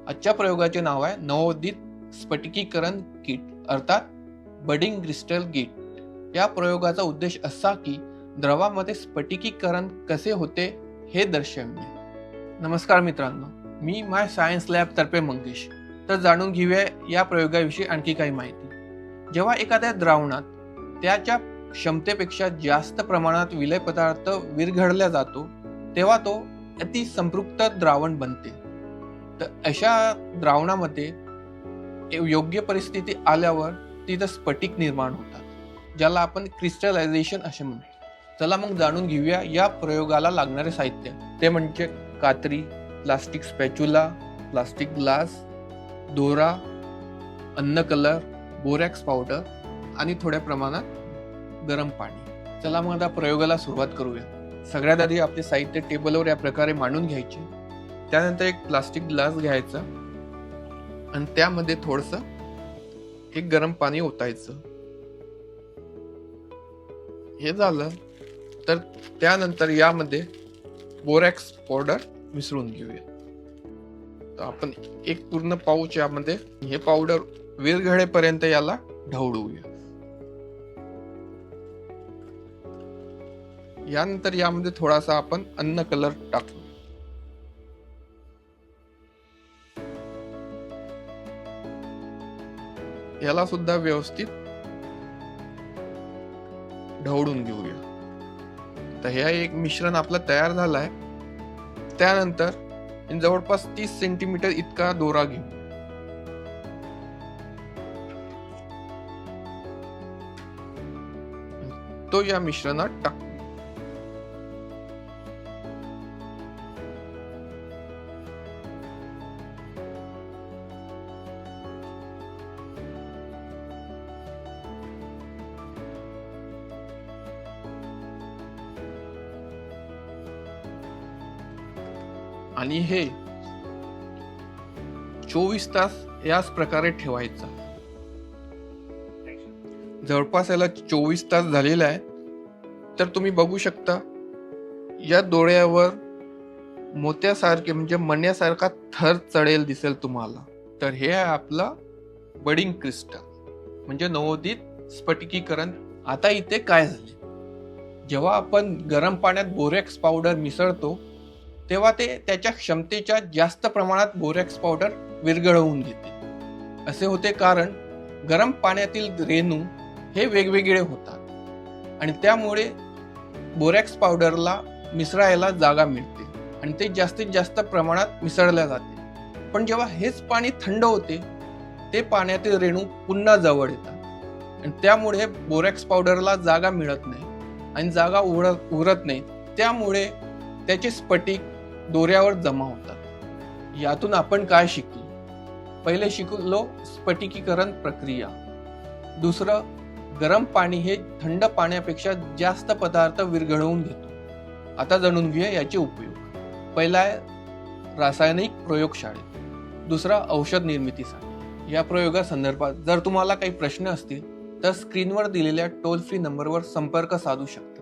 आजच्या प्रयोगाचे नाव आहे नवोदित स्फटिकीकरण किट अर्थात बडिंग क्रिस्टल किट। या प्रयोगाचा उद्देश असा की द्रवामध्ये स्फटिकीकरण कसे होते हे दर्शवणे। नमस्कार मित्रांनो, मी माय सायन्स लॅब तर्फे मंगेश। तर जाणून घेऊया या प्रयोगाविषयी आणखी काही माहिती। जेव्हा एखाद्या द्रावणात त्याच्या क्षमतेपेक्षा जास्त प्रमाणात विलय पदार्थ विरघळला जातो तेव्हा तो अतिसंपृक्त द्रावण बनते। तर अशा द्रावणामध्ये योग्य परिस्थिती आल्यावर तिथं स्फटिक निर्माण होतात, ज्याला आपण क्रिस्टलायझेशन असे म्हणतो। चला मग जाणून घेऊया या प्रयोगाला लागणारे साहित्य। ते म्हणजे कात्री, प्लास्टिक स्पॅच्युला, प्लास्टिक ग्लास, दोरा, अन्न कलर, बोरॅक्स पावडर आणि थोड्या प्रमाणात गरम पाणी। चला मग आता प्रयोगाला सुरुवात करूया। सगळ्यात आधी आपले साहित्य टेबलवर या प्रकारे मांडून घ्यायचे। त्यानंतर एक प्लास्टिक ग्लास घ्यायचा आणि त्यामध्ये थोडंसं एक गरम पाणी ओतायचं। हे झालं तर त्यानंतर यामध्ये बोरॅक्स पावडर मिसळून घेऊया। तर आपण एक पूर्ण पाऊच यामध्ये हे पावडर विरघळेपर्यंत याला ढवळूया। यानंतर यामध्ये थोडासा आपण अन्न कलर टाकू। याला सुद्धा व्यवस्थित ढवळून घेऊया। तर हे एक मिश्रण आपलं तयार झालं आहे। त्यानंतर जवळपास 30 सेंटीमीटर इतका दोरा घेऊ। तो या मिश्रणात टाकू। आणि हे 24 तास याच प्रकारे ठेवायचा। जवळपास याला 24 तास झालेला आहे। तर तुम्ही बघू शकता या दोऱ्यावर मोत्यासारखे म्हणजे मण्यासारखा थर चढेल दिसेल तुम्हाला। तर हे आहे आपलं बडिंग क्रिस्टल म्हणजे नवोदित स्फटिकीकरण। आता इथे काय झाले, जेव्हा आपण गरम पाण्यात बोरॅक्स पावडर मिसळतो तेव्हा ते त्याच्या क्षमतेच्या जास्त प्रमाणात बोरॅक्स पावडर विरघळवून घेते। असे होते कारण गरम पाण्यातील रेणू हे वेगवेगळे होतात आणि त्यामुळे बोरॅक्स पावडरला मिसळायला जागा मिळते आणि ते जास्तीत जास्त प्रमाणात मिसळले जाते। पण जेव्हा हेच पाणी थंड होते ते पाण्यातील रेणू पुन्हा जवळ येतात आणि त्यामुळे बोरॅक्स पावडरला जागा मिळत नाही आणि जागा उरत नाही। त्यामुळे त्याचे स्फटिक दोऱ्यावर जमा होतात। यातून आपण काय शिकलो? पहिले शिकलो स्फटिकीकरण प्रक्रिया। दुसरं, गरम पाणी हे थंड पाण्यापेक्षा जास्त पदार्थ विरघळवून घेतो। आता जाणून घेऊया याचे उपयोग। पहिला आहे रासायनिक प्रयोगशाळेत, दुसरा औषध निर्मितीसाठी। या प्रयोगासंदर्भात जर तुम्हाला काही प्रश्न असतील तर स्क्रीनवर दिलेल्या टोल फ्री नंबरवर संपर्क साधू शकता।